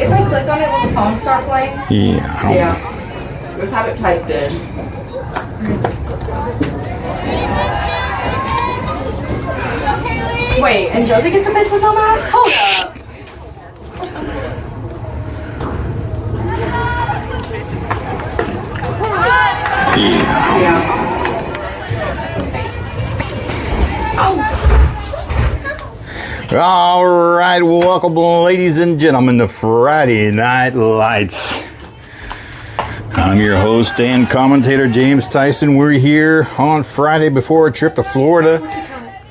if I click on it, will the song start playing? Yeah, I don't know. Just have it typed in. Wait, and Josie gets a bitch with no mask? Hold up. Yeah. All right, welcome, ladies and gentlemen, to Friday Night Lights. I'm your host and commentator, James Tyson. We're here on Friday before a trip to Florida.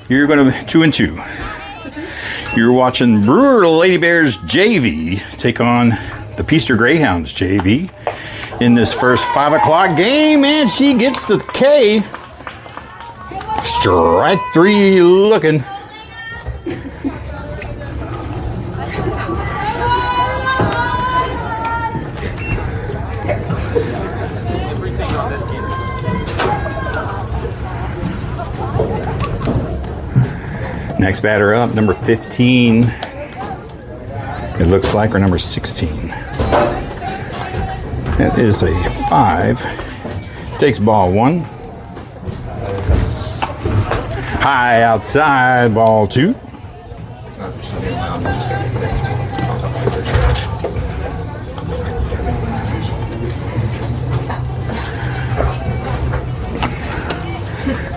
You're going to 2 and 2. You're watching Brewer LB JV take on the Peaster Greyhounds JV in this first 5 o'clock game, and she gets the K. Strike 3 looking. Next batter up, number 15. It looks like, or number 16. That is a 5. Takes ball 1. High outside, ball 2.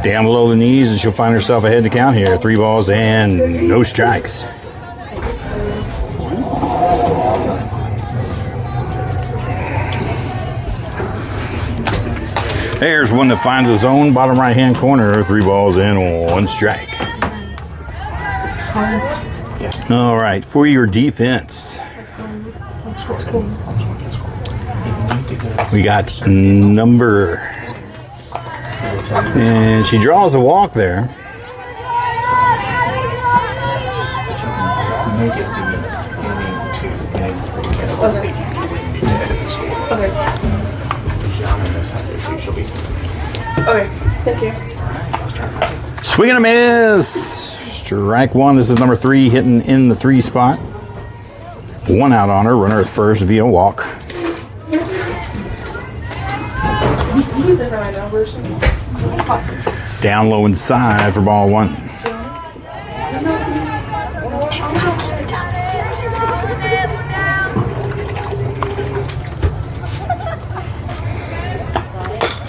Down below the knees, and she'll find herself ahead to count here. 3 balls and no strikes. There's one that finds the zone, bottom right-hand corner. 3 balls and 1 strike. All right, for your defense, we got number... And she draws the walk there. Okay, thank you. Swing and a miss. Strike 1. This is number 3, hitting in the 3 spot. 1 out on her. Runner at first via walk. Use it for my numbers. Down low inside for ball 1.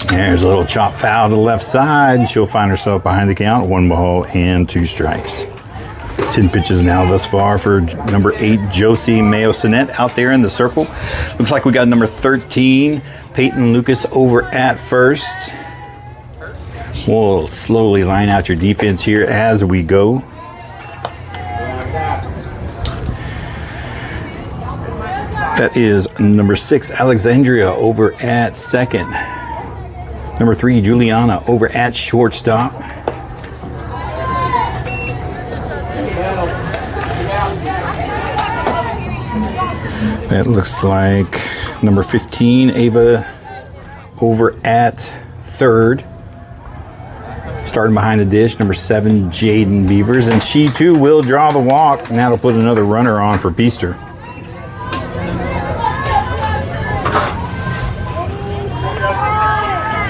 There's a little chop foul to the left side. She'll find herself behind the count. 1 ball and 2 strikes. 10 pitches now thus far for number 8, Josie Mayo-Sinet out there in the circle. Looks like we got number 13, Peyton Lucas over at first. We'll slowly line out your defense here as we go. That is number 6, Alexandria over at second. Number 3, Juliana over at shortstop. That looks like number 15, Ava over at third. Starting behind the dish, number 7, Jaden Beavers. And she too will draw the walk. And that'll put another runner on for Peaster.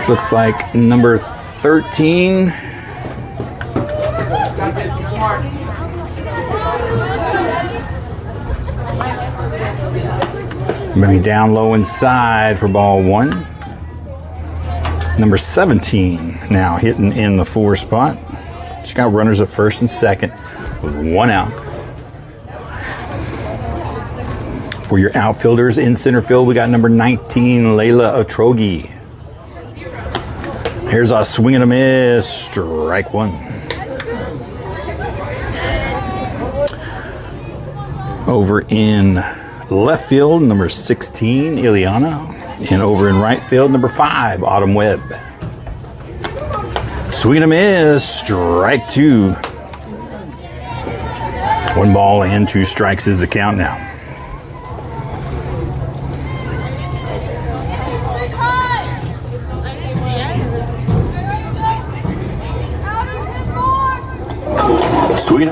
Looks like number 13. Maybe down low inside for ball 1. Number 17 now hitting in the 4 spot. She's got runners at first and second with 1 out. For your outfielders in center field, we got number 19, Layla Otrogi. Here's a swing and a miss, strike 1. Over in left field, number 16, Ileana. And over in right field, number 5, Autumn Webb. Swing and a miss, strike 2. 1 ball and 2 strikes is the count now. Swing.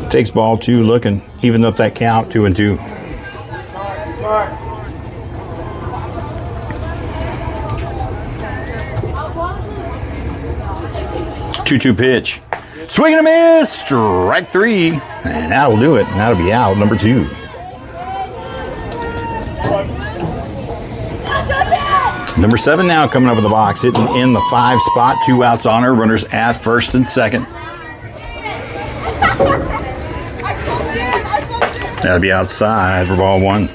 Takes ball 2, looking, even up that count, 2-2. Smart. 2-2 pitch. Swing and a miss. Strike 3. And that'll do it. And that'll be out, number 2. Number 7 now coming up in the box, hitting in the 5 spot. 2 outs on her. Runners at first and second. That'll be outside for ball 1.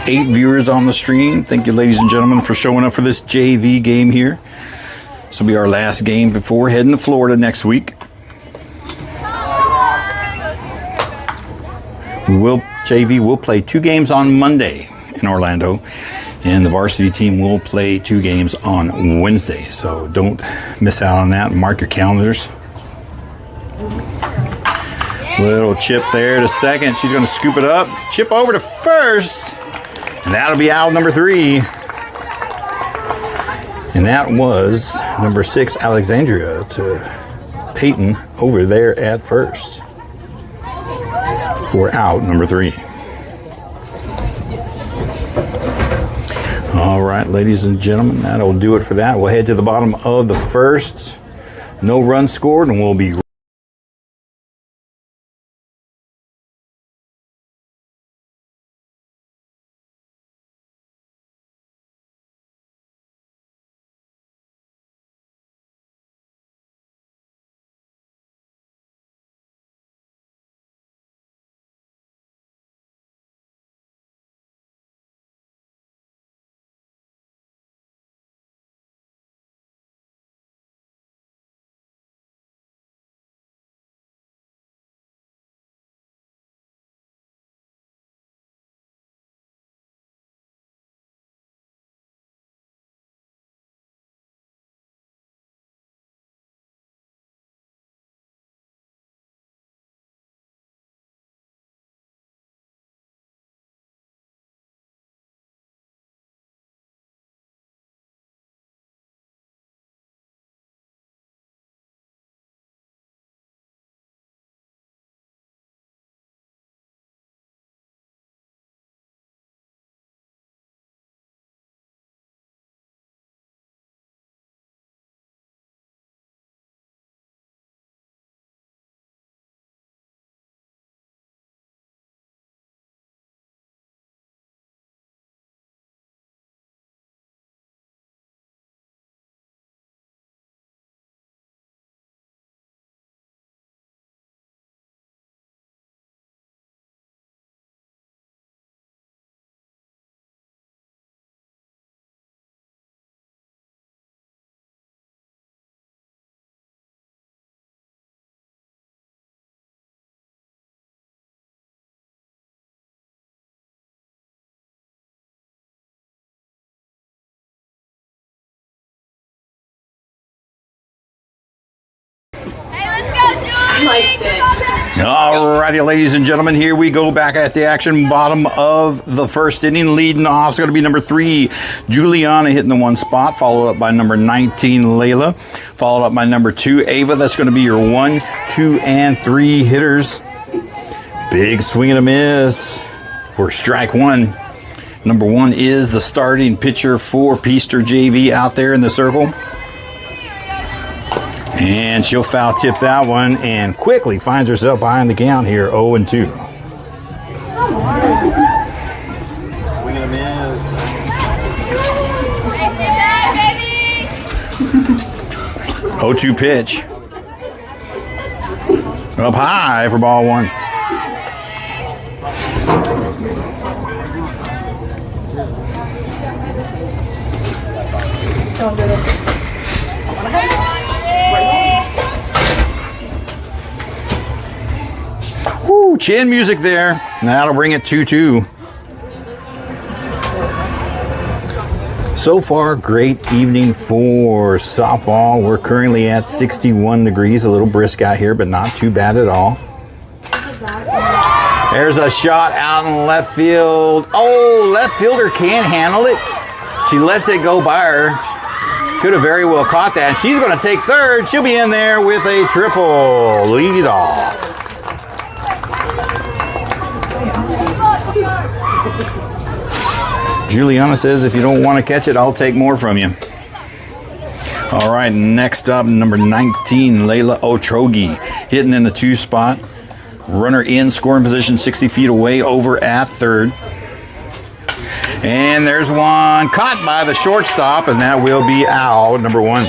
8 viewers on the stream. Thank you, ladies and gentlemen, for showing up for this JV game here. This will be our last game before heading to Florida next week. JV will play 2 games on Monday in Orlando, and the varsity team will play 2 games on Wednesday. So don't miss out on that. Mark your calendars. Little chip there to second. She's going to scoop it up. Chip over to first. And that'll be out, number 3. And that was number 6, Alexandria, to Peyton over there at first for out, number 3. All right, ladies and gentlemen, that'll do it for that. We'll head to the bottom of the first. No runs scored, and we'll be Liked it. Alrighty, ladies and gentlemen, here we go back at the action. Bottom of the first inning, leading off is going to be number 3, Juliana, hitting the 1 spot, followed up by number 19, Layla, followed up by number 2, Ava. That's going to be your 1, 2, and 3 hitters. Big swing and a miss for strike 1. Number 1 is the starting pitcher for Peaster JV out there in the circle. And she'll foul tip that one and quickly finds herself behind the count here, 0-2. Swing and a miss. 0-2 pitch. Up high for ball 1. Don't do this. Woo, chin music there. That'll bring it 2-2. So far, great evening for softball. We're currently at 61 degrees, a little brisk out here, but not too bad at all. There's a shot out in left field. Oh, left fielder can't handle it. She lets it go by her. Could have very well caught that. She's going to take third. She'll be in there with a triple lead off. Juliana says, if you don't want to catch it, I'll take more from you. All right, next up, number 19, Layla Otrogi, hitting in the 2 spot. Runner in scoring position 60 feet away over at third. And there's one caught by the shortstop, and that will be out, number 1.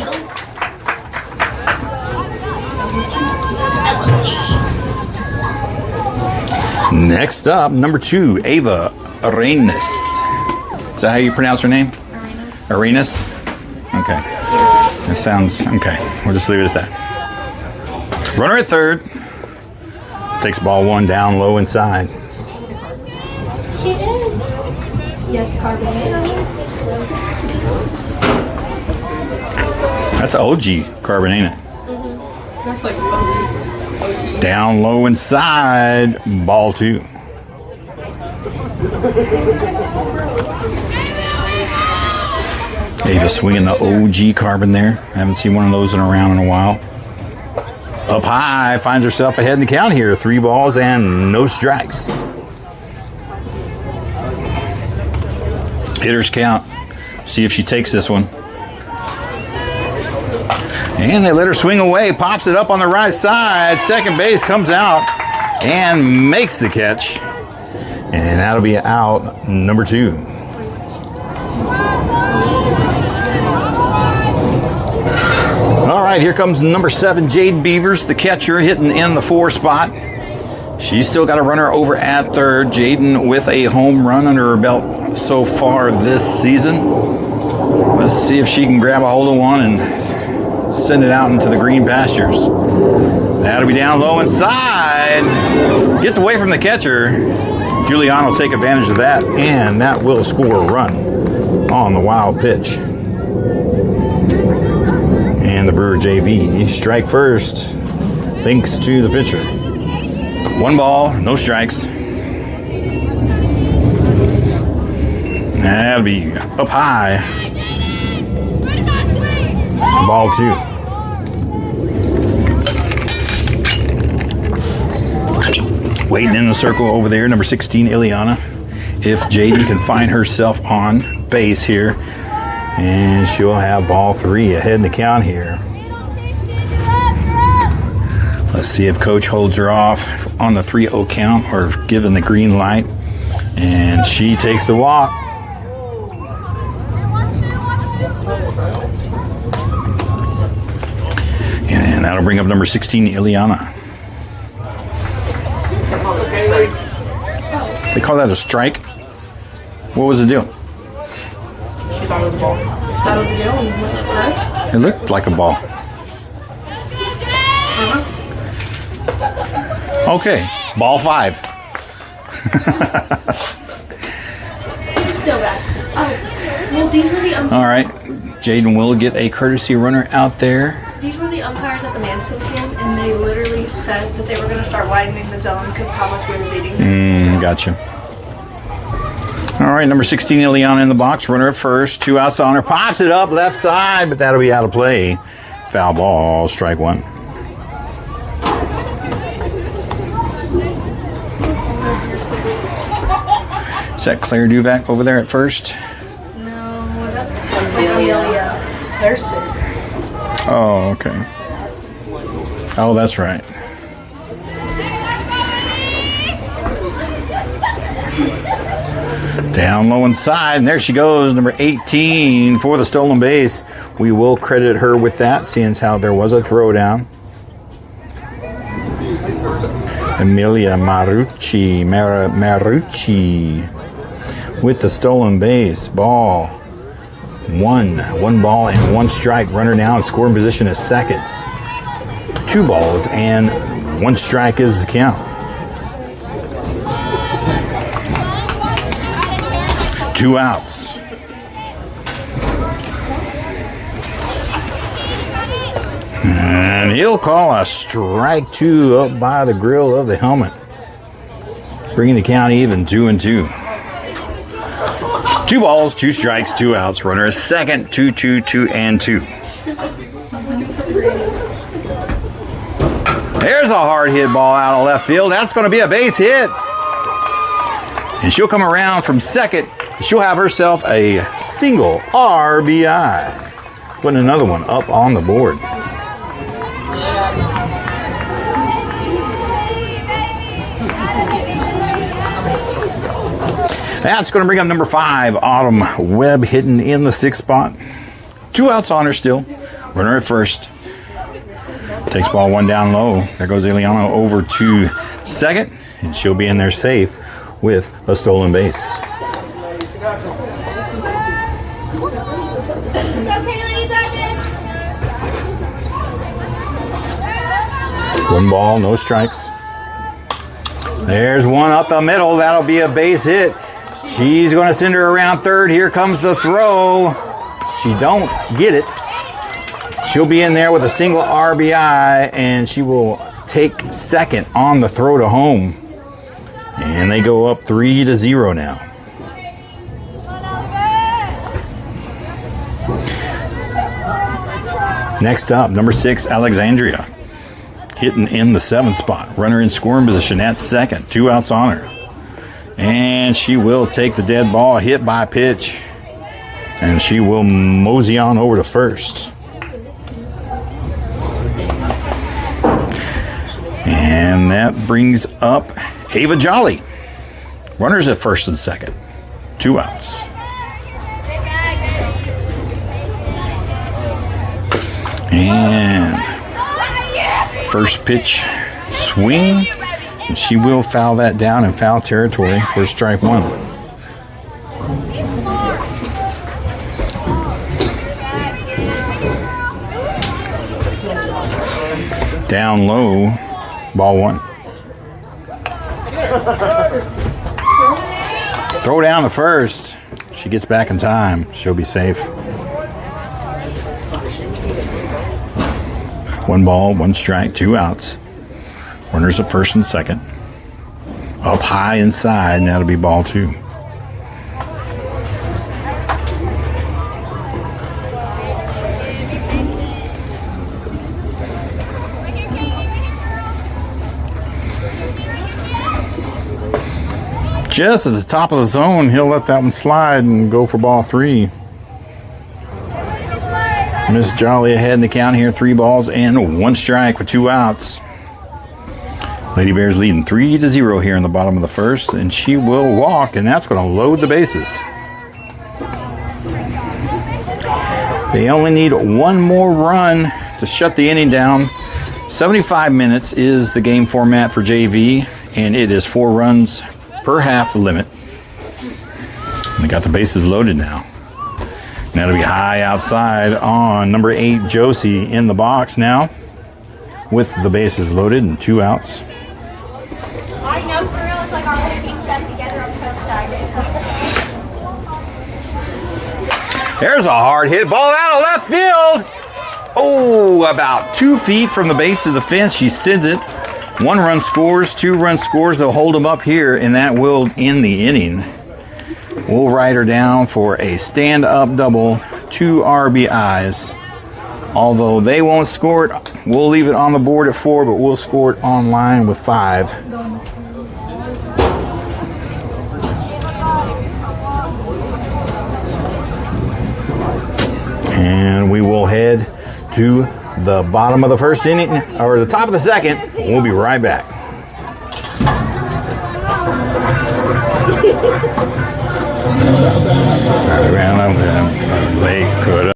Next up, number 2, Ava Arenas. Is that how you pronounce her name? Arenas. Okay. That sounds, okay. We'll just leave it at that. Runner at third. Takes ball 1 down low inside. She is. Yes, carbonated. That's OG carbonate. That's like OG. Down low inside. Ball 2. Ava swinging the OG carbon there. I haven't seen one of those around in a while. Up high, finds herself ahead in the count here. 3 balls and no strikes. Hitter's count. See if she takes this one. And they let her swing away. Pops it up on the right side. Second base comes out and makes the catch. And that'll be out, number 2. All right, here comes number 7, Jade Beavers, the catcher, hitting in the 4 spot. She's still got a runner over at third. Jaden with a home run under her belt so far this season. Let's see if she can grab a hold of one and send it out into the green pastures. That'll be down low inside. Gets away from the catcher. Julian will take advantage of that, and that will score a run on the wild pitch. And the Brewer JV strike first, thanks to the pitcher. 1 ball, no strikes. That'll be up high. Ball 2. Waiting in the circle over there, number 16, Ileana. If Jaden can find herself on base here, and she'll have ball 3 ahead in the count here. Let's see if coach holds her off on the 3-0 count or given the green light. And she takes the walk. And that'll bring up number 16, Ileana. They call that a strike? What was the deal? She thought it was a ball. She thought it was a deal and went correct? It looked like a ball. Okay, ball 5. Still back. Oh, well, these were the umpires. All right, Jaden will get a courtesy runner out there. These were the umpires at the Mansfield game, and they literally said that they were going to start widening the zone because of how much we were beating them. Gotcha. All right, number 16, Ileana in the box. Runner at first. 2 outs on her. Pops it up left side, but that'll be out of play. Foul ball, strike 1. Is that Claire Duvac over there at first? No, that's Amelia. They're sick. Oh, okay. Oh, that's right. Down low inside, and there she goes, number 18 for the stolen base. We will credit her with that, seeing as how there was a throwdown. Amelia Marucci with the stolen base. Ball 1. 1 ball and 1 strike. Runner now in scoring position is second. 2 balls and 1 strike is the count. 2 outs. And he'll call a strike 2 up by the grill of the helmet, bringing the count even 2-2. 2 balls, 2 strikes, 2 outs. Runner is second, 2, 2, 2, and 2. There's a hard hit ball out of left field. That's going to be a base hit. And she'll come around from second. She'll have herself a single RBI. Putting another one up on the board. That's going to bring up number 5, Autumn Webb, hitting in the 6th spot. 2 outs on her still. Runner at first. Takes ball 1 down low. There goes Eliana over to second, and she'll be in there safe with a stolen base. One ball, no strikes. There's one up the middle. That'll be a base hit. She's going to send her around third. Here comes the throw. She don't get it. She'll be in there with a single RBI, and she will take second on the throw to home. And they go up 3-0 now. Next up, number 6, Alexandria. Hitting in the 7th spot. Runner in scoring position at second. 2 outs on her. And she will take the dead ball, hit by pitch. And she will mosey on over to first. And that brings up Ava Jolly. Runners at first and second. 2 outs. And first pitch swing. And she will foul that down in foul territory for strike 1. Down low, ball 1. Throw down the first. She gets back in time. She'll be safe. 1 ball, 1 strike, 2 outs. Runners at first and second. Up high inside, and that'll be ball 2. Just at the top of the zone, he'll let that one slide and go for ball 3. Miss Jolly ahead in the count here, 3 balls and 1 strike with 2 outs. Lady Bears leading 3-0 here in the bottom of the first, and she will walk, and that's going to load the bases. They only need 1 more run to shut the inning down. 75 minutes is the game format for JV, and it is 4 runs per half limit. They got the bases loaded now. And that'll be high outside on number 8, Josie, in the box now with the bases loaded and 2 outs. I know, for real, it's like our whole team stuck together. I'm so excited. There's a hard hit ball out of left field. Oh, about 2 feet from the base of the fence. She sends it. 1 run scores, 2 run scores. They'll hold them up here, and that will end the inning. We'll write her down for a stand-up double, 2 RBIs. Although they won't score it, we'll leave it on the board at 4, but we'll score it online with 5. And we will head to the bottom of the first inning, or the top of the second. We'll be right back. Around the lake could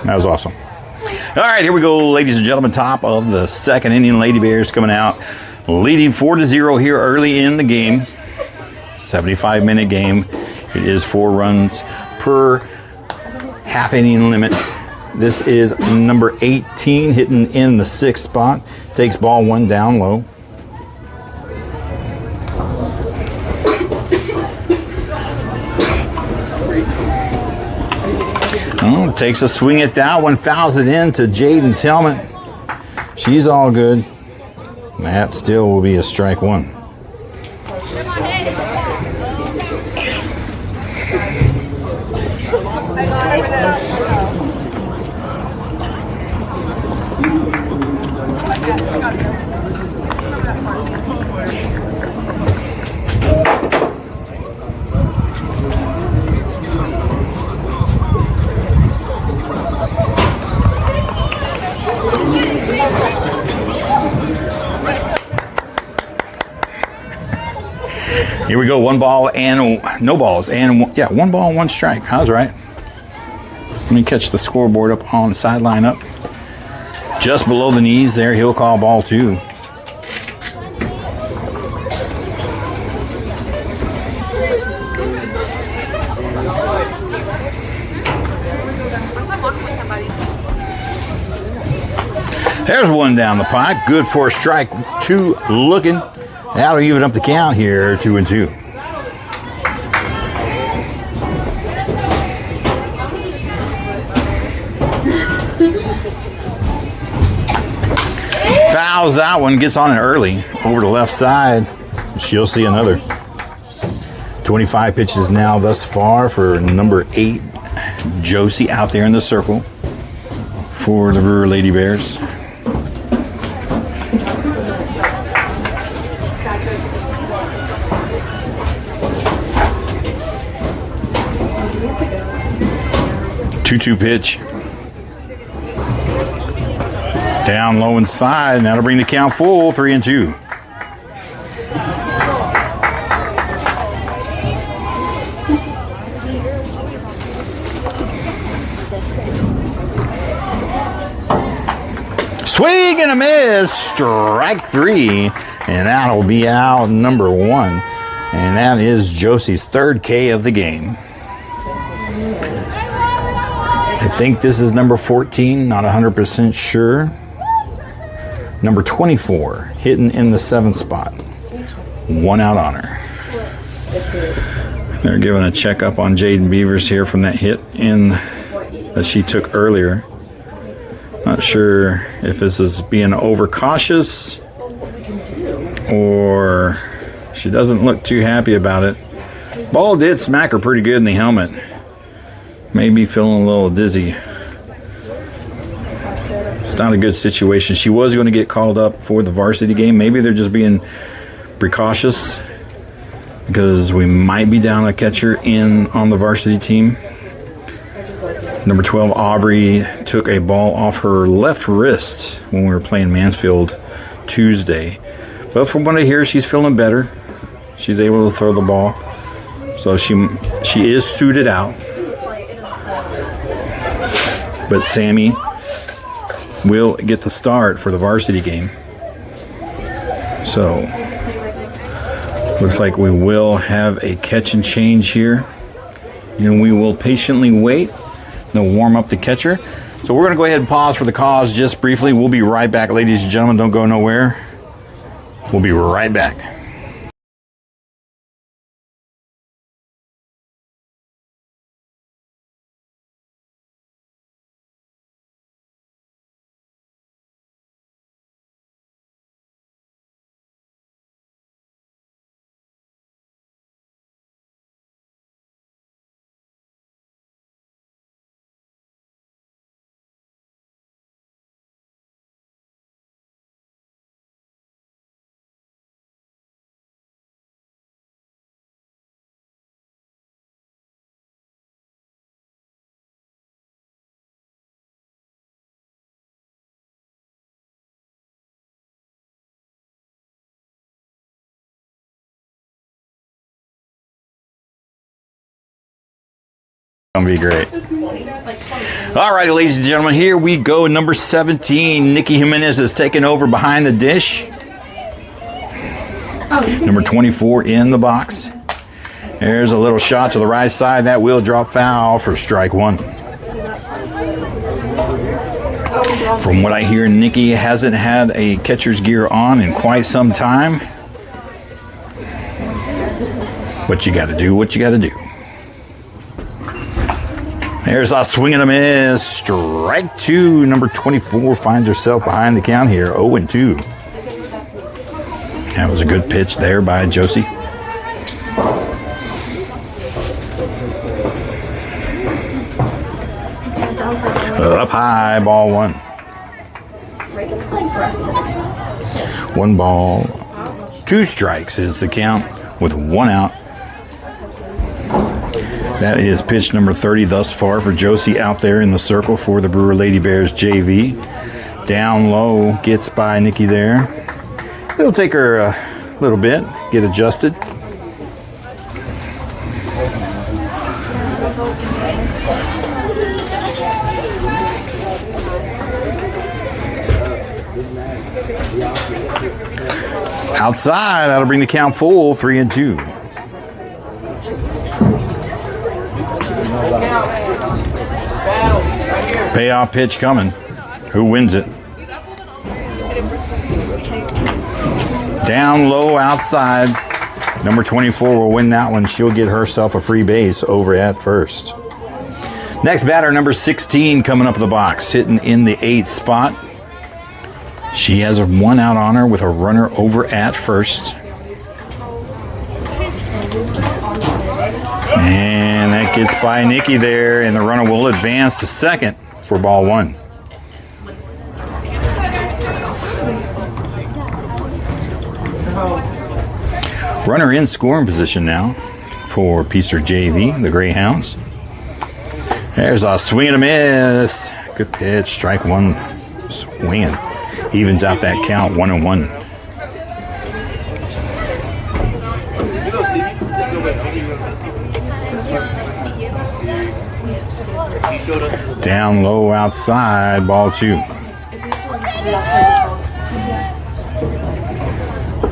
That was awesome. All right, here we go, ladies and gentlemen. Top of the second inning, Lady Bears coming out, leading 4-0 here early in the game. 75-minute game. It is 4 runs per half inning limit. This is number 18, hitting in the 6th spot. Takes ball 1 down low. Oh, takes a swing at that one, fouls it into Jaden's helmet. She's all good. That still will be a strike 1. Here we go, 1 ball and no balls, and 1 ball and 1 strike. I was right. Let me catch the scoreboard up on the sideline up. Just below the knees there, he'll call ball 2. There's 1 down the pike, good for a strike 2 looking. That'll even up the count here, 2-2. Fouls that one, gets on it early, over the left side. She'll see another. 25 pitches now thus far for number 8, Josie, out there in the circle for the Brewer Lady Bears. Two pitch. Down low inside. That'll bring the count full, 3-2. Swing and a miss. Strike 3. And that'll be out number 1. And that is Josie's 3rd K of the game. I think this is number 14, not 100% sure. Number 24, hitting in the 7th spot. 1 out on her. They're giving a checkup on Jaden Beavers here from that hit in that she took earlier. Not sure if this is being overcautious or she doesn't look too happy about it. Ball did smack her pretty good in the helmet. Maybe feeling a little dizzy. It's not a good situation. She was going to get called up for the varsity game. Maybe they're just being precautious because we might be down a catcher on the varsity team. Number 12, Aubrey, took a ball off her left wrist when we were playing Mansfield Tuesday. But from what I hear, she's feeling better. She's able to throw the ball. So she is suited out. But Sammy will get the start for the varsity game. So, looks like we will have a catch and change here. And we will patiently wait. They'll warm up the catcher. So we're going to go ahead and pause for the cause just briefly. We'll be right back, ladies and gentlemen. Don't go nowhere. We'll be right back. Gonna be great. All right, ladies and gentlemen, here we go. Number 17, Nikki Jimenez is taking over behind the dish. Number 24 in the box. There's a little shot to the right side. That will drop foul for strike one. From what I hear, Nikki hasn't had a catcher's gear on in quite some time. What you got to do, what you got to do. There's a swing and a miss. Strike two. Number 24 finds herself behind the count here. 0-2. That was a good pitch there by Josie. Up high, ball one. 1 ball, 2 strikes is the count with 1 out. That is pitch number 30 thus far for Josie out there in the circle for the Brewer Lady Bears JV. Down low, gets by Nikki there. It'll take her a little bit, get adjusted. Outside, that'll bring the count full, 3-2. Payoff pitch coming. Who wins it? Down low outside. Number 24 will win that one. She'll get herself a free base over at first. Next batter, number 16, coming up in the box, sitting in the 8th spot. She has a 1 out on her with a runner over at first. And that gets by Nikki there, and the runner will advance to second for ball one. Runner in scoring position now for Peaster JV, the Greyhounds. There's a swing and a miss. Good pitch, strike one, swinging. Evens out that count, 1-1. Down low outside, ball two.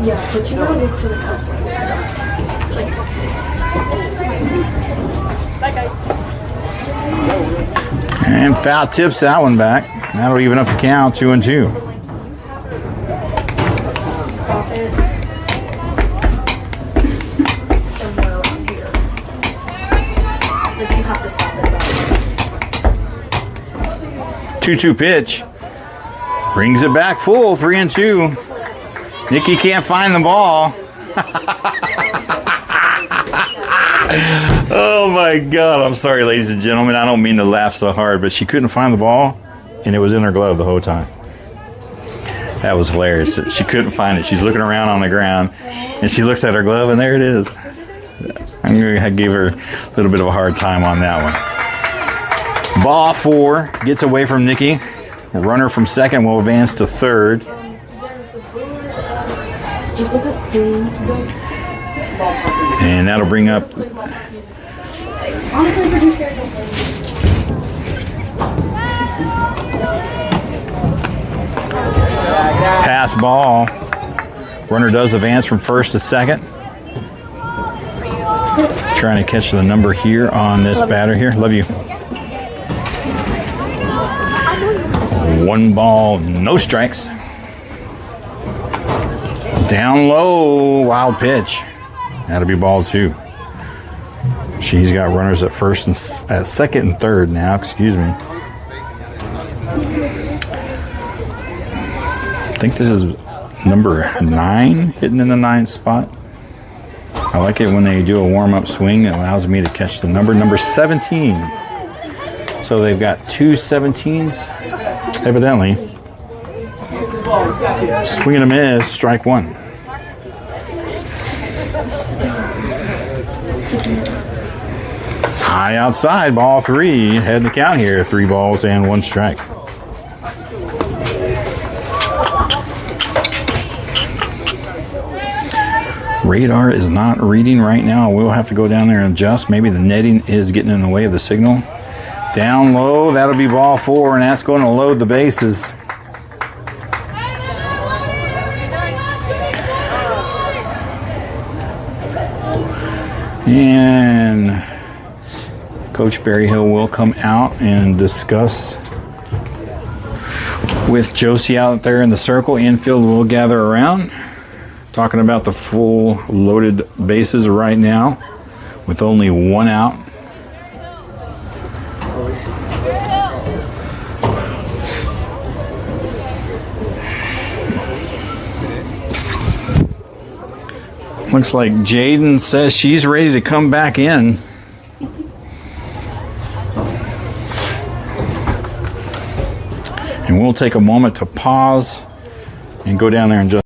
Yeah, but you gotta look for the customers. Bye, guys. And foul tips that one back. That'll even up the count, 2-2. Stop it. Somewhere around here. Like you have to stop it. 2-2 pitch. Brings it back full, 3-2. Nikki can't find the ball. Oh my God. I'm sorry, ladies and gentlemen. I don't mean to laugh so hard, but she couldn't find the ball, and it was in her glove the whole time. That was hilarious. She couldn't find it. She's looking around on the ground, and she looks at her glove, and there it is. I'm going to give her a little bit of a hard time on that one. Ball four. Gets away from Nikki. Runner from second will advance to third. And that'll bring up pass ball. Runner does advance from first to second. Trying to catch the number here on this batter here. Love you. 1 ball, no strikes. Down low, wild pitch. That'll be ball two. She's got runners at first and at second and third now. Excuse me. I think this is number 9, hitting in the 9th spot. I like it when they do a warm-up swing. It allows me to catch the number 17. So they've got 2 17s, evidently. Swing and a miss, strike one. High outside, ball 3. Head to count here, 3 balls and 1 strike. Radar is not reading right now. We'll have to go down there and adjust. Maybe the netting is getting in the way of the signal. Down low, that'll be ball 4, and that's going to load the bases. And Coach Berryhill will come out and discuss with Josie out there in the circle. Infield will gather around, talking about the full loaded bases right now with only 1 out. Looks like Jaden says she's ready to come back in. And we'll take a moment to pause and go down there and just.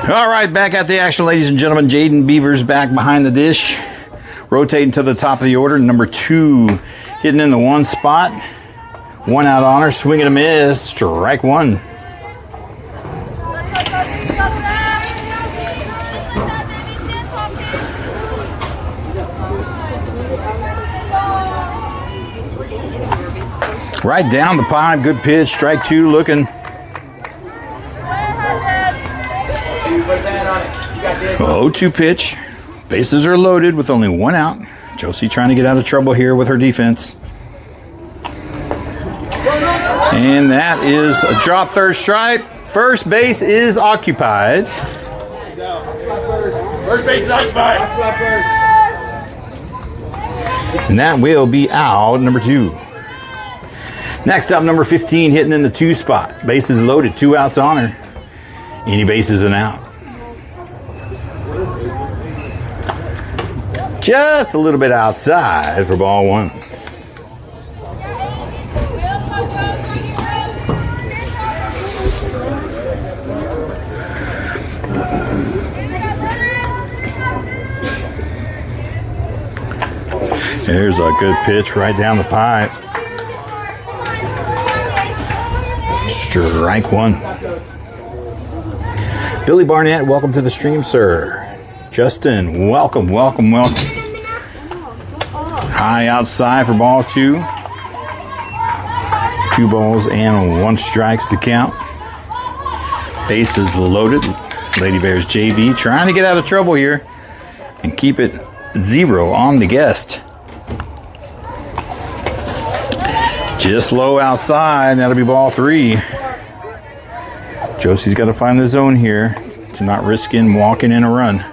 All right, back at the action, ladies and gentlemen. Jaden Beavers back behind the dish, rotating to the top of the order. Number 2 hitting in the 1 spot. 1 out on her, swing and a miss, strike 1. Right down the pipe, good pitch, strike 2 looking. 0-2 pitch. Bases are loaded with only 1 out. Josie trying to get out of trouble here with her defense. And that is a drop, third strike. First base is occupied. First base is occupied. And that will be out, number 2. Next up, number 15 hitting in the 2 spot. Bases loaded, 2 outs on her. Any bases an out. Just a little bit outside for ball 1. There's a good pitch right down the pipe. Strike 1. Billy Barnett, welcome to the stream, sir. Justin, welcome, welcome, welcome. High outside for ball 2. 2 balls and 1 strikes to count. Bases loaded. Lady Bears JV trying to get out of trouble here and keep it 0 on the guest. Just low outside. That'll be ball 3. Josie's got to find the zone here to not risk walking in a run.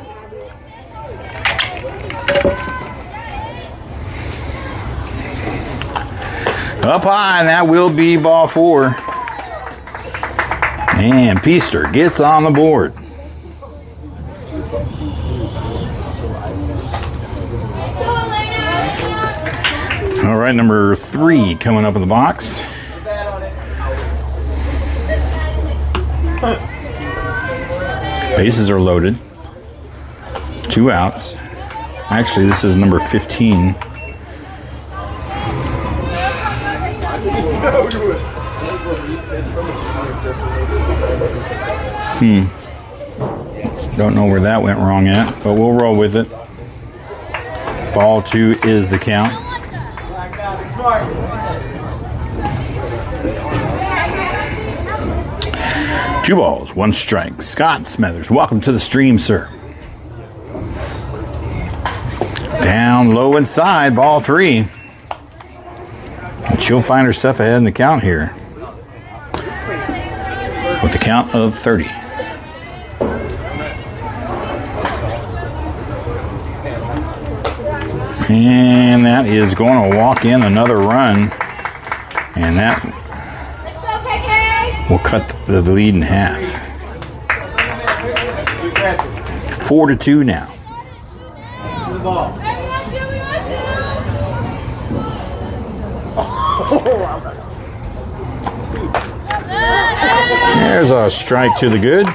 Up high, and that will be ball 4. And Peaster gets on the board. All right, number 3 coming up in the box. Bases are loaded. 2 outs. Actually, this is number 15. Don't know where that went wrong at, but we'll roll with it. Ball 2 is the count. 2 balls, 1 strike. Scott Smethers, welcome to the stream, sir. Down low inside, ball 3. And she'll find herself ahead in the count here with the count of 30. And that is going to walk in another run. And that will cut the lead in half. 4-2 now. There's a strike to the good.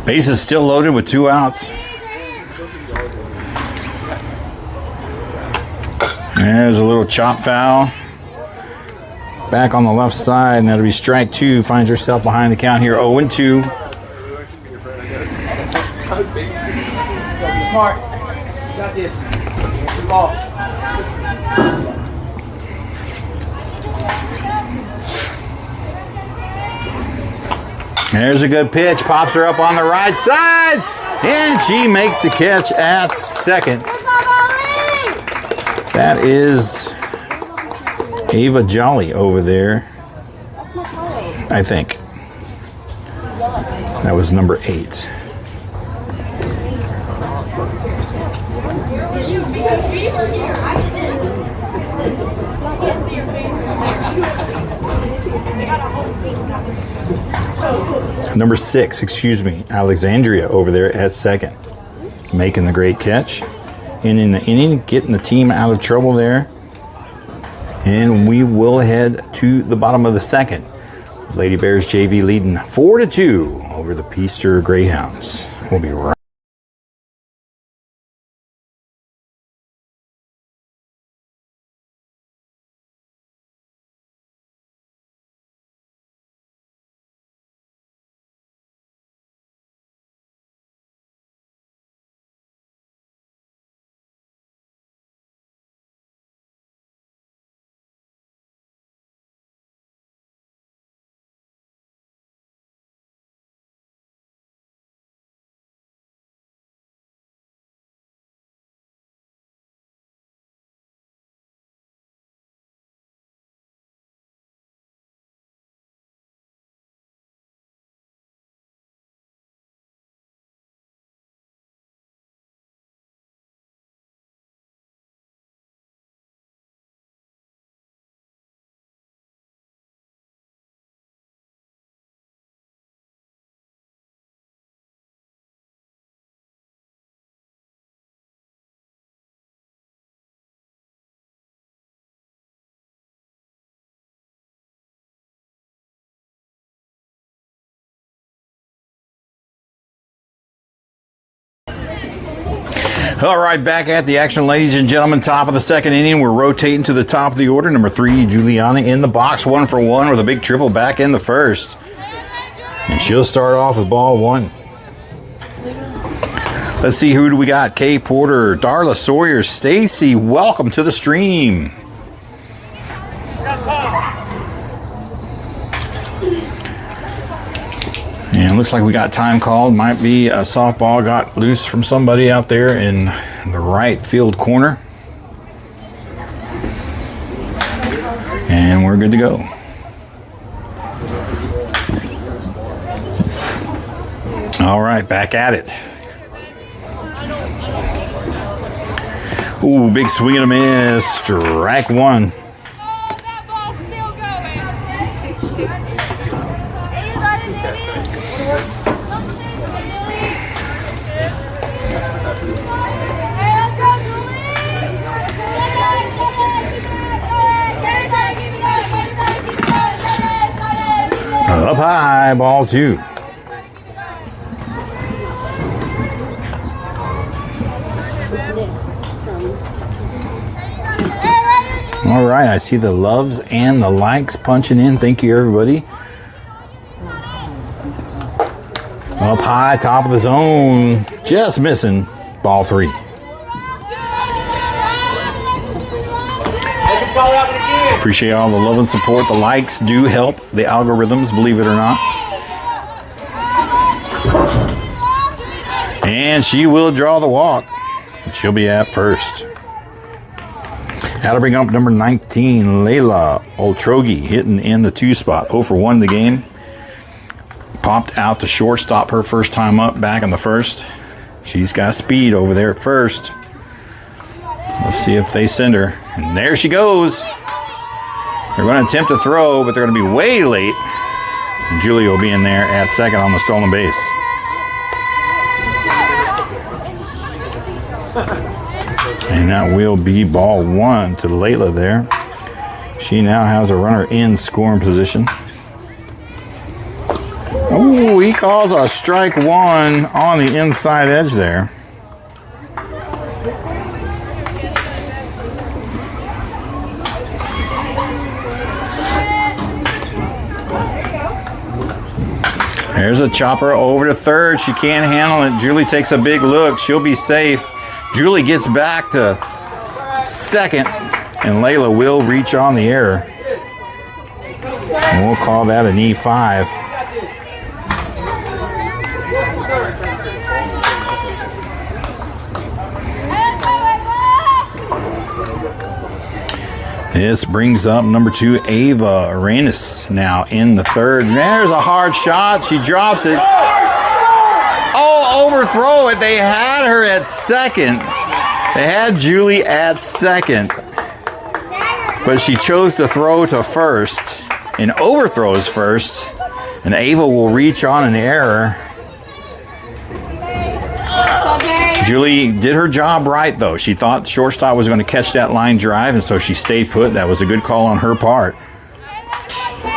Base is still loaded with 2 outs. There's a little chop foul. Back on the left side, and that'll be strike 2. Finds herself behind the count here, 0-2. Be smart. You got this. Get the ball. There's a good pitch. Pops her up on the right side. And she makes the catch at second. That is Ava Jolly over there. I think. That was number 8. Number 6, excuse me, Alexandria over there at second, making the great catch. And in the inning, getting the team out of trouble there. And we will head to the bottom of the second. Lady Bears JV leading 4-2 over the Peaster Greyhounds. We'll be right. All right, back at the action, ladies and gentlemen. Top of the second inning. We're rotating to the top of the order. Number 3, Juliana in the box, 1 for 1 with a big triple back in the first. And she'll start off with ball 1. Let's see, who do we got? Kay Porter, Darla Sawyer, Stacy, welcome to the stream. And looks like we got time called. Might be a softball got loose from somebody out there in the right field corner. And we're good to go. All right, back at it. Ooh, big swing and a miss. Strike 1. Up high, ball 2. All right, I see the loves and the likes punching in. Thank you, everybody. Up high, top of the zone. Just missing. Ball 3. Ball out again. Appreciate all the love and support. The likes do help the algorithms, believe it or not. And she will draw the walk. She'll be at first. That'll bring up number 19, Layla Oltrogi, hitting in the 2 spot. 0 for 1 in the game. Popped out to shortstop her first time up, back in the first. She's got speed over there at first. Let's see if they send her. And there she goes. They're going to attempt to throw, but they're going to be way late. And Julie will be in there at second on the stolen base. And that will be ball 1 to Layla there. She now has a runner in scoring position. Oh, he calls a strike 1 on the inside edge there. There's a chopper over to third. She can't handle it. Julie takes a big look. She'll be safe. Julie gets back to second, and Layla will reach on the error. And we'll call that an E5. This brings up number 2, Ava Arenas, now in the third. There's a hard shot. She drops it. Oh, overthrow it. They had her at second. They had Julie at second. But she chose to throw to first and overthrows first. And Ava will reach on an error. Julie did her job right, though. She thought shortstop was going to catch that line drive, and so she stayed put. That was a good call on her part.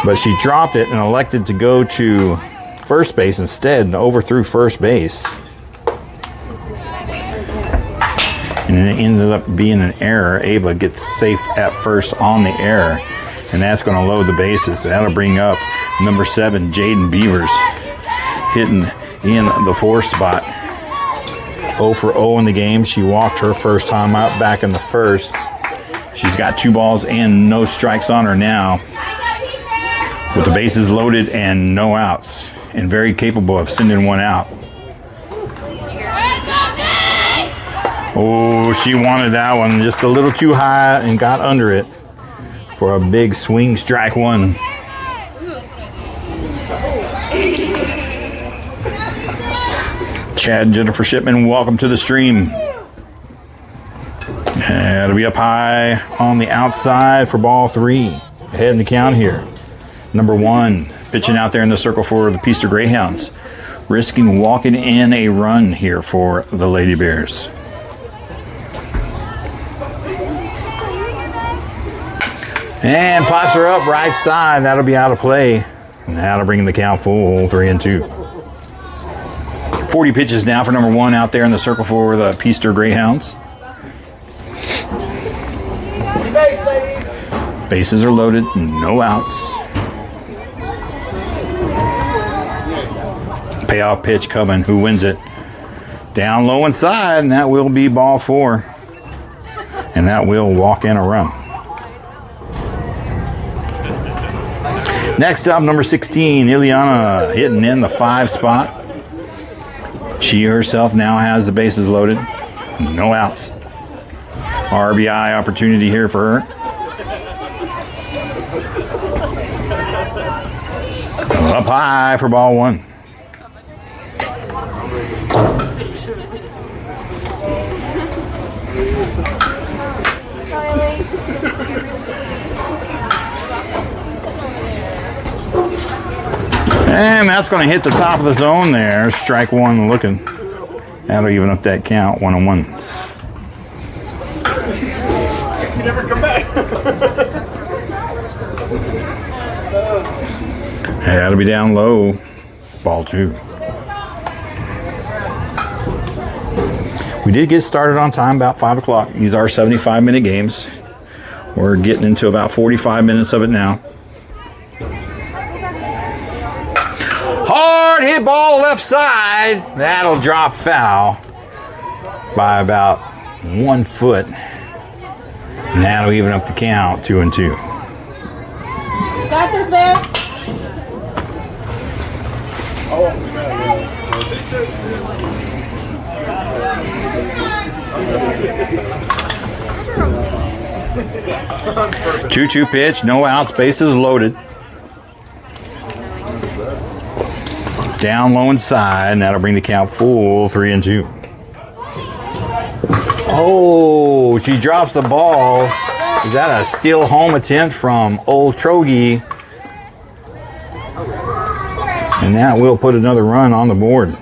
But she dropped it and elected to go to first base instead and overthrew first base. And it ended up being an error. Ava gets safe at first on the error, and that's going to load the bases. That'll bring up number 7, Jaden Beavers, hitting in the 4th spot. 0 for 0 in the game. She walked her first time out back in the first. She's got 2 balls and no strikes on her now, with the bases loaded and no outs, and very capable of sending one out. Oh, she wanted that one just a little too high and got under it for a big swing strike 1. Chad and Jennifer Shipman, welcome to the stream. It'll be up high on the outside for ball 3. Ahead in the count here. Number 1, pitching out there in the circle for the Peaster Greyhounds. Risking walking in a run here for the Lady Bears. And pops her up right side. That'll be out of play. And that'll bring the count full, 3-2. 40 pitches now for number 1 out there in the circle for the Peaster Greyhounds. Bases are loaded, no outs. Payoff pitch coming. Who wins it? Down low inside, and that will be ball 4. And that will walk in a run. Next up, number 16, Ileana, hitting in the 5 spot. She herself now has the bases loaded. No outs. RBI opportunity here for her. Up high for ball 1. And that's going to hit the top of the zone there. Strike 1 looking. That'll even up that count, 1-1. You never come back. That'll be down low. Ball 2. We did get started on time about 5 o'clock. These are 75-minute games. We're getting into about 45 minutes of it now. Hard hit ball left side. That'll drop foul by about 1 foot. And that'll even up the count, 2-2. Got this, man. 2-2 pitch, no outs, bases loaded. Down low inside, and that'll bring the count full 3-2. Oh, she drops the ball. Is that a steal home attempt from Old Trogi? And that will put another run on the board.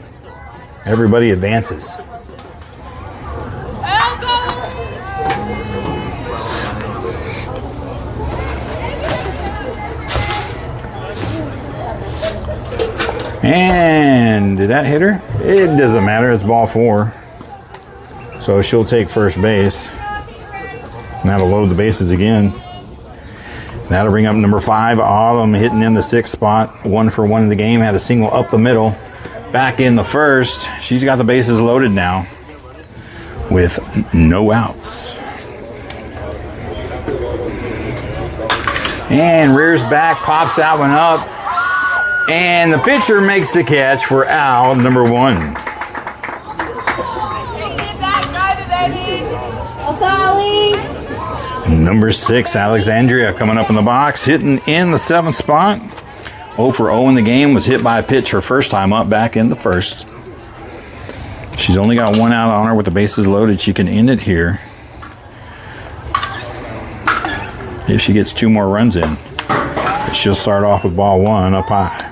Everybody advances. And did that hit her? It doesn't matter. It's ball 4. So she'll take first base. And that'll load the bases again. That'll bring up number 5, Autumn, hitting in the 6th spot. 1 for 1 in the game. Had a single up the middle. Back in the first. She's got the bases loaded now with no outs. And rears back, pops that one up. And the pitcher makes the catch for out number 1. Number 6, Alexandria, coming up in the box, hitting in the 7th spot. 0 for 0 in the game, was hit by a pitch her first time up back in the first. She's only got 1 out on her with the bases loaded. She can end it here if she gets 2 more runs in. But she'll start off with ball 1 up high.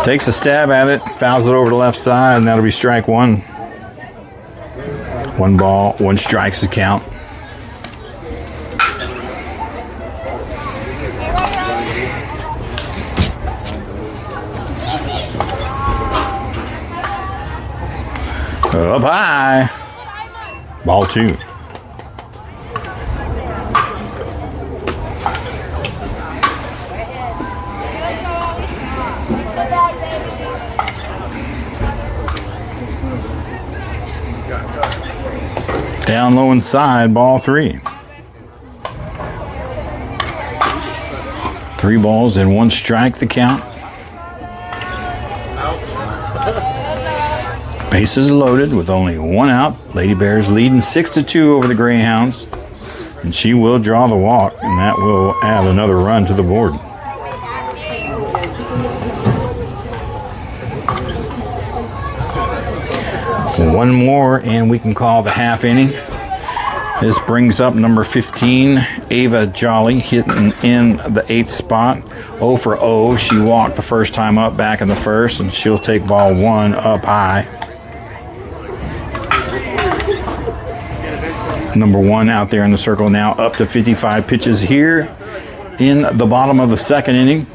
Takes a stab at it, fouls it over the left side, and that'll be strike 1. 1 ball, 1 strike's the count. Up high. Ball 2. Down low inside, ball 3. 3 balls and 1 strike, the count. Bases loaded with only 1 out. Lady Bears leading 6-2 over the Greyhounds. And she will draw the walk, and that will add another run to the board. One more, and we can call the half inning. This brings up number 15, Ava Jolly, hitting in the 8th spot. 0 for 0. She walked the first time up back in the first, and she'll take ball 1 up high. Number 1 out there in the circle now, up to 55 pitches here in the bottom of the 2nd inning.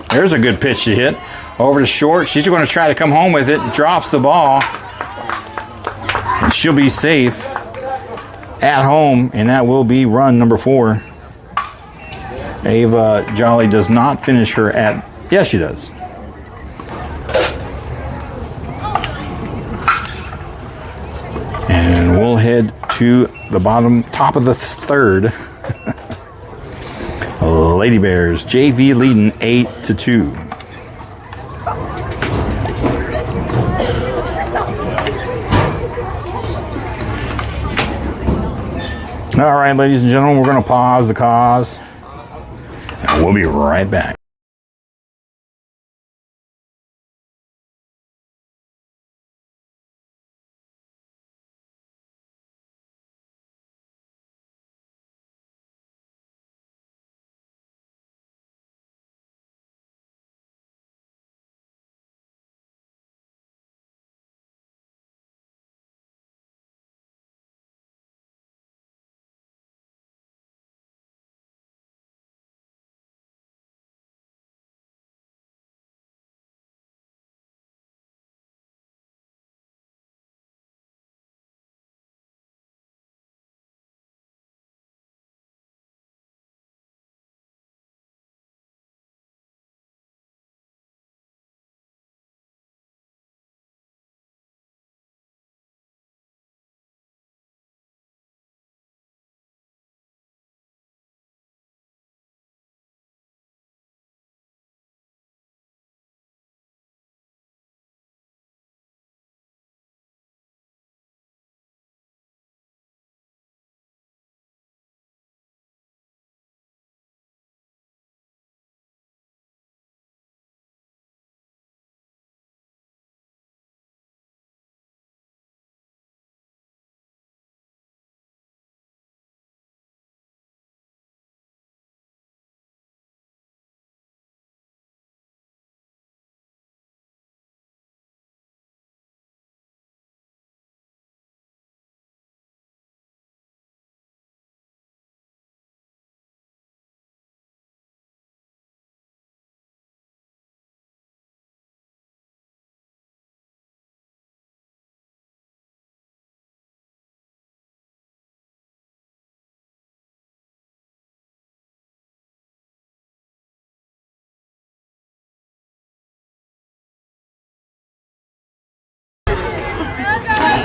There's a good pitch to hit. Over to short. She's going to try to come home with it. Drops the ball. And she'll be safe at home, and that will be run number 4. Ava Jolly does not finish her at... Yes, she does. And we'll head to the top of the 3rd. Lady Bears JV leading 8-2. All right, ladies and gentlemen, we're going to pause the cause, and we'll be right back.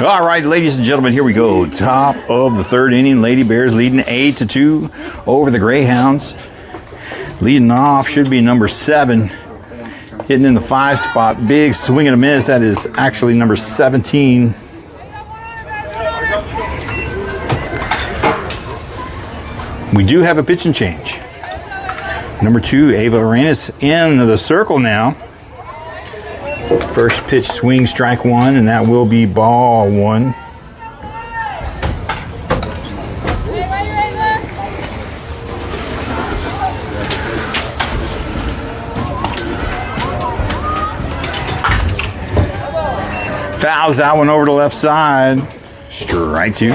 All right, ladies and gentlemen, here we go. Top of the third inning. Lady Bears leading 8-2 over the Greyhounds. Leading off should be number 7. Hitting in the 5 spot. Big swing and a miss. That is actually number 17. We do have a pitch and change. Number 2, Ava Arenas in the circle now. First pitch swing, strike 1, and that will be ball 1. Fouls that one over the left side. Strike 2.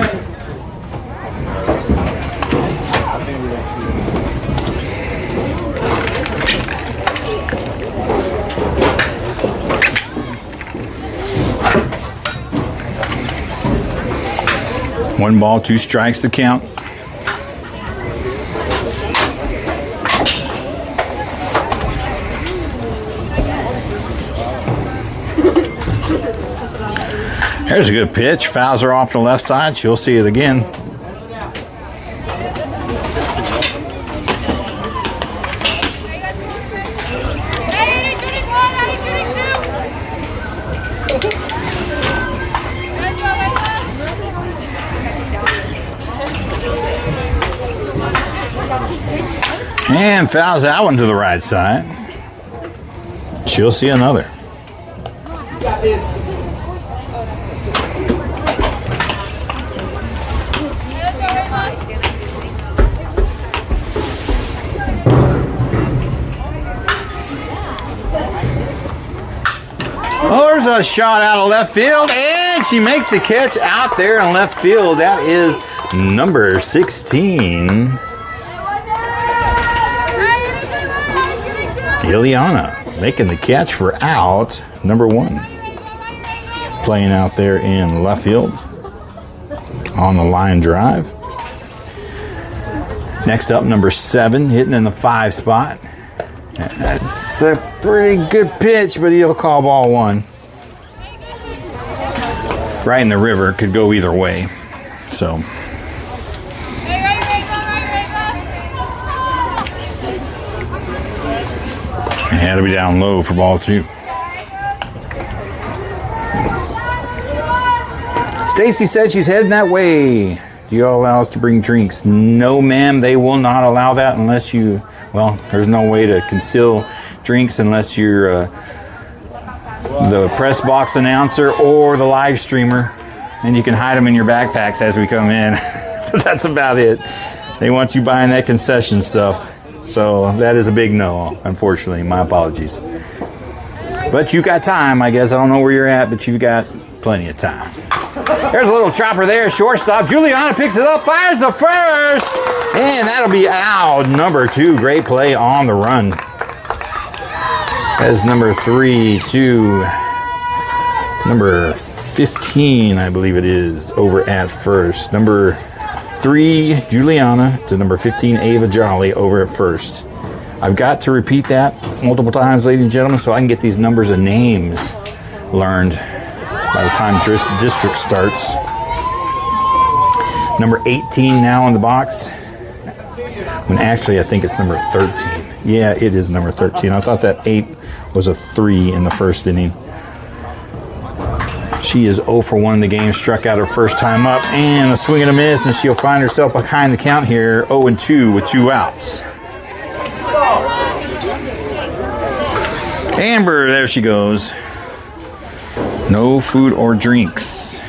One ball, 2 strikes to count. There's a good pitch. Fouls her off the left side. She'll see it again. And fouls that one to the right side. She'll see another. Oh, there's a shot out of left field, and she makes the catch out there in left field. That is number 16. Ileana making the catch for out, number 1. Playing out there in left field on the line drive. Next up, number 7, hitting in the 5 spot. That's a pretty good pitch, but he'll call ball 1. Right in the river, could go either way. So. Had to be down low for ball 2. Stacy said she's heading that way. Do you all allow us to bring drinks? No, ma'am. They will not allow that unless you, well, there's no way to conceal drinks unless you're the press box announcer or the live streamer. And you can hide them in your backpacks as we come in. But that's about it. They want you buying that concession stuff. So that is a big no, unfortunately. My apologies. But you got time, I guess. I don't know where you're at, but you've got plenty of time. There's a little chopper there, shortstop. Juliana picks it up, fires the first, and that'll be out. Number 2, great play on the run. As number 3 to number 15, I believe it is, over at first. Number 3, Juliana, to number 15, Ava Jolly, over at first. I've got to repeat that multiple times, ladies and gentlemen, so I can get these numbers and names learned by the time district starts. Number 18 now in the box. When actually I think it's number 13. Yeah, it is number 13. I thought that 8 was a 3 in the first inning. She is 0 for 1 in the game, struck out her first time up, and a swing and a miss, and she'll find herself behind the count here, 0-2 with 2 outs. Amber, there she goes. No food or drinks.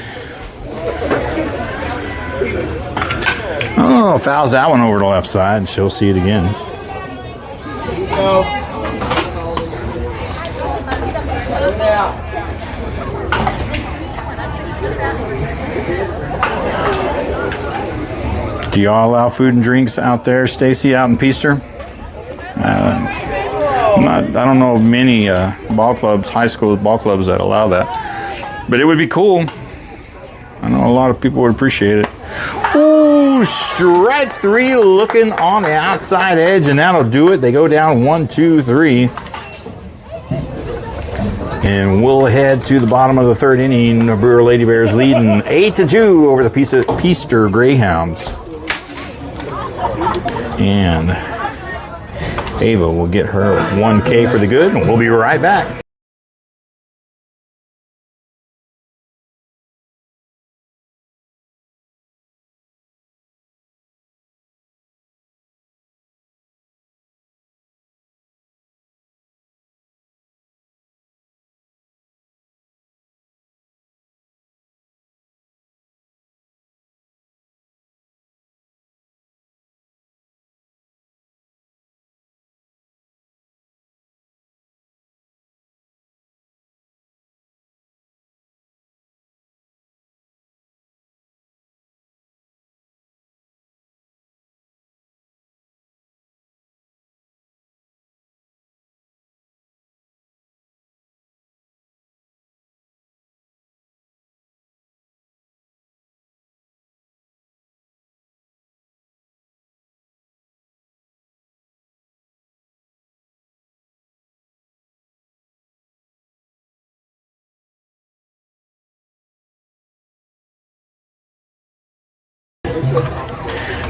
Oh, fouls that one over the left side, and she'll see it again. Do y'all allow food and drinks out there, Stacy, out in Peaster? I don't know of many ball clubs, high school ball clubs that allow that. But it would be cool. I know a lot of people would appreciate it. Ooh, strike 3 looking on the outside edge, and that'll do it. They go down 1, 2, 3. And we'll head to the bottom of the third inning. Brewer Lady Bears leading 8-2 over the Peaster Greyhounds. And Ava will get her 1K for the good, and we'll be right back.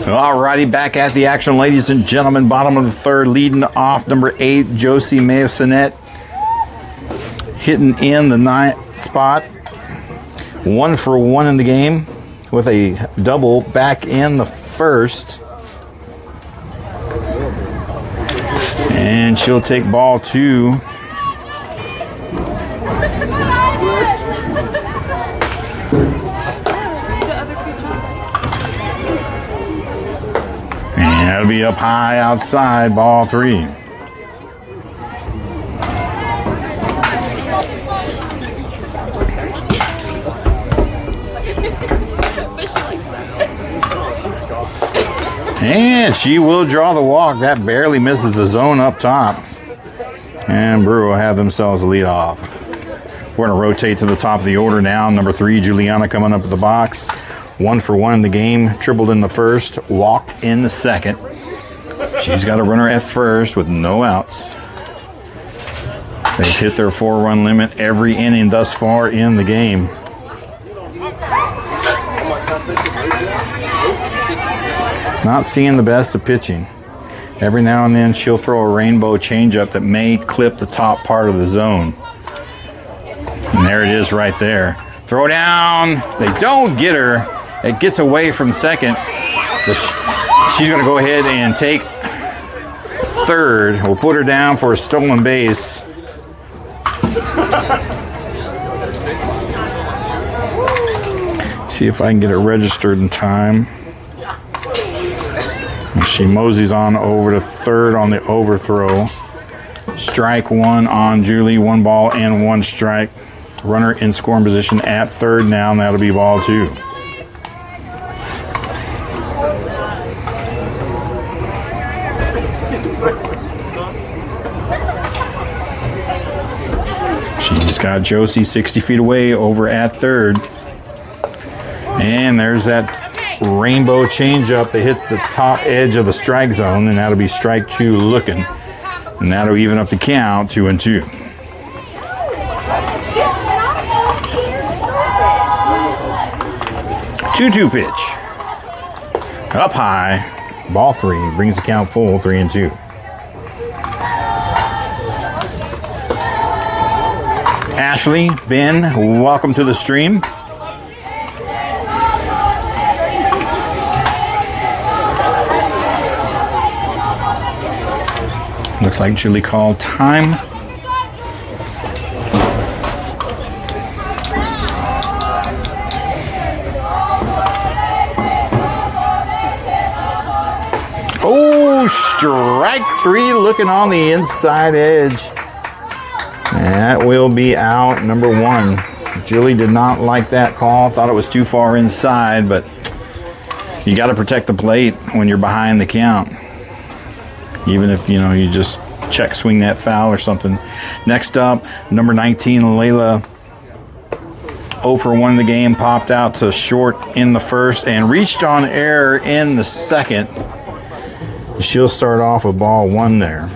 Alrighty, back at the action, ladies and gentlemen. Bottom of the third, leading off number 8, Josie Mayosinet, hitting in the 9th spot. 1 for 1 in the game with a double back in the first. And she'll take ball 2. That'll be up high outside, ball 3. And she will draw the walk. That barely misses the zone up top. And Brewer will have themselves a lead off. We're going to rotate to the top of the order now. Number 3, Juliana, coming up at the box. 1 for 1 in the game, tripled in the first, walked in the second. She's got a runner at first with no outs. They've hit their 4-run limit every inning thus far in the game. Not seeing the best of pitching. Every now and then she'll throw a rainbow changeup that may clip the top part of the zone. And there it is right there. Throw down. They don't get her. It gets away from second. She's going to go ahead and take third. We'll put her down for a stolen base. See if I can get it registered in time. And she moseys on over to third on the overthrow. Strike 1 on Julie. 1 ball and 1 strike. Runner in scoring position at third now, and that'll be ball 2. She's got Josie 60 feet away over at third. And there's that rainbow changeup that hits the top edge of the strike zone, and that'll be strike 2 looking. And that'll even up the count, 2-2. 2-2 pitch. Up high. Ball 3. Brings the count full, 3-2. Ashley, Ben, welcome to the stream. Looks like Julie called time. Oh, strike 3 looking on the inside edge. And that will be out, number 1. Julie did not like that call. Thought it was too far inside, but you got to protect the plate when you're behind the count. Even if, you just check swing that foul or something. Next up, number 19, Layla. 0 for 1 in the game, popped out to short in the first and reached on error in the second. She'll start off with ball 1 there.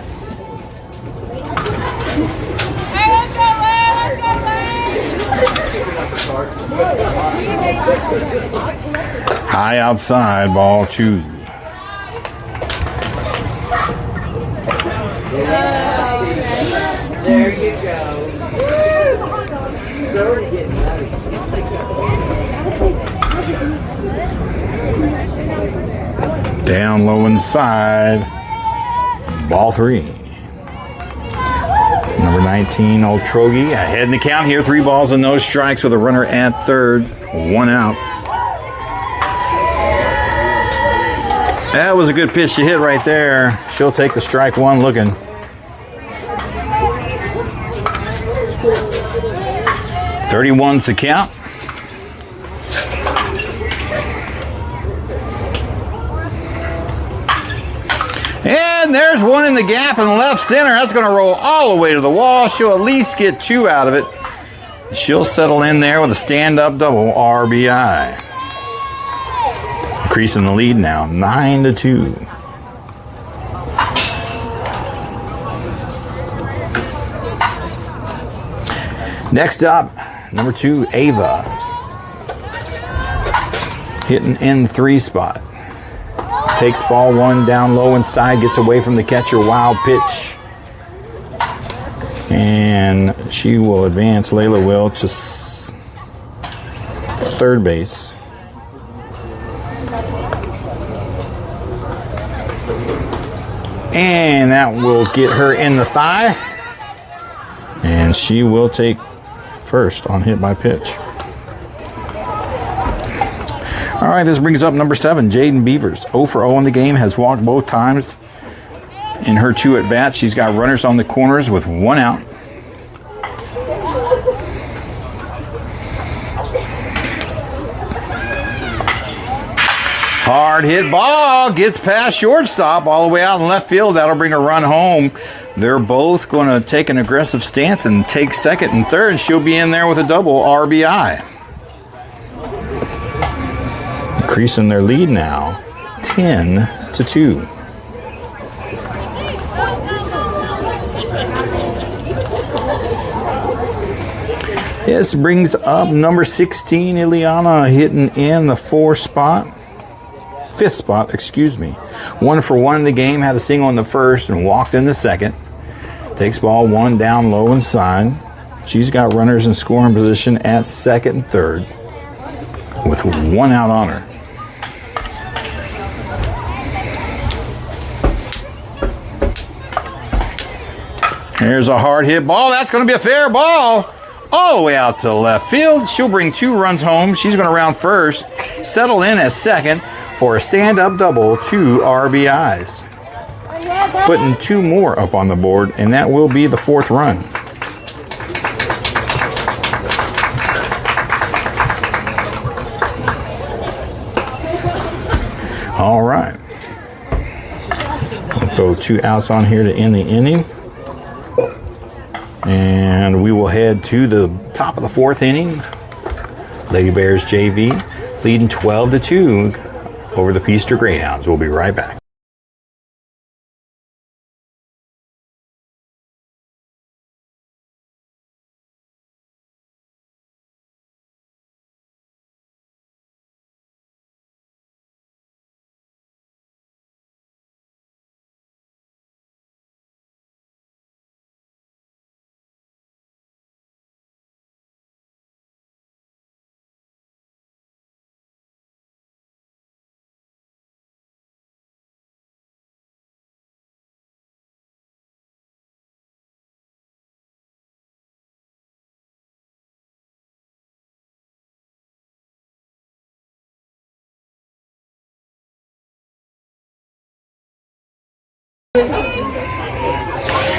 High outside, ball 2. There you go. Down low inside, ball 3. Number 19, Old Trogi, ahead in the count here. 3 balls and no strikes with a runner at third. 1 out. That was a good pitch to hit right there. She'll take the strike 1 looking. .31's the count. And there's one in the gap in left center. That's going to roll all the way to the wall. She'll at least get 2 out of it. She'll settle in there with a stand-up double RBI. Increasing the lead now, 9-2. Next up, number 2, Ava. Hitting in 3 spot. Takes ball 1 down low inside, gets away from the catcher, wild pitch. And she will advance, Layla will, to third base. And that will get her in the thigh. And she will take first on hit by pitch. All right, this brings up number 7, Jaden Beavers. 0 for 0 in the game, has walked both times. In her 2 at bats, she's got runners on the corners with 1 out. Hard hit ball, gets past shortstop all the way out in left field. That'll bring a run home. They're both going to take an aggressive stance and take second and third. She'll be in there with a double RBI. Increasing their lead now, 10-2. This brings up number 16, Ileana, hitting in the 5th spot, excuse me. 1 for 1 in the game, had a single in the first and walked in the second. Takes ball 1 down low inside. She's got runners in scoring position at second and third with 1 out on her. Here's a hard hit ball. That's going to be a fair ball. All the way out to left field. She'll bring 2 runs home. She's going to round first, settle in as second for a stand-up double, 2 RBIs. Putting 2 more up on the board, and that will be the 4th run. All right. We'll throw 2 outs on here to end the inning. And we will head to the top of the 4th inning. Lady Bears JV leading 12-2 over the Peaster Greyhounds. We'll be right back.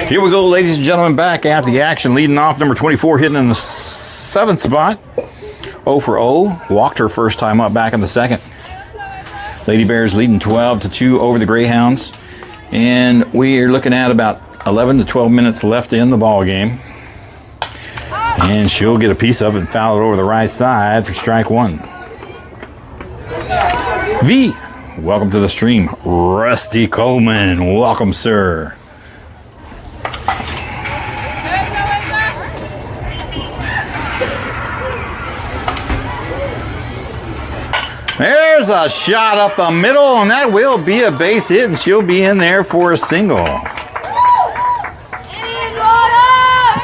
Here we go, ladies and gentlemen, back at the action. Leading off, number 24, hitting in the 7th spot. 0 for 0. Walked her first time up back in the second. Lady Bears leading 12-2 over the Greyhounds. And we are looking at about 11 to 12 minutes left in the ball game. And she'll get a piece of it and foul it over the right side for strike 1. V, welcome to the stream. Rusty Coleman, welcome, sir. There's a shot up the middle, and that will be a base hit, and she'll be in there for a single.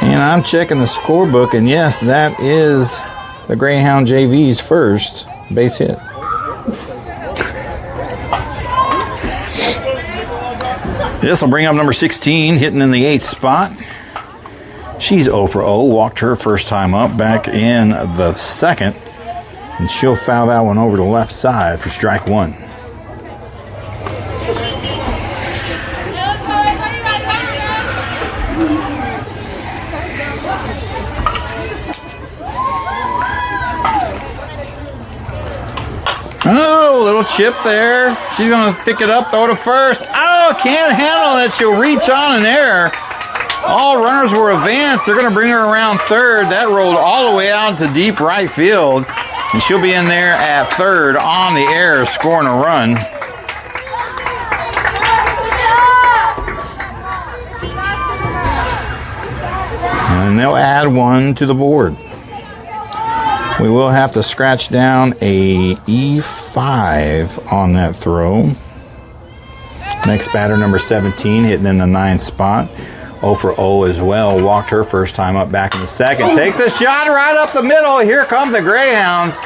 And I'm checking the scorebook, and yes, that is the Greyhound JV's first base hit. This will bring up number 16, hitting in the 8th spot. She's 0 for 0, walked her first time up back in the 2nd, and she'll foul that one over to the left side for strike 1. Oh, little chip there. She's going to pick it up, throw it to first. Oh, can't handle it. She'll reach on an error. All runners were advanced. They're going to bring her around third. That rolled all the way out to deep right field. And she'll be in there at third on the air, scoring a run. And they'll add one to the board. We will have to scratch down a E5 on that throw. Next batter, number 17, hitting in the 9th spot. 0 for 0 as well. Walked her first time up back in the 2nd. Takes a shot right up the middle. Here come the Greyhounds.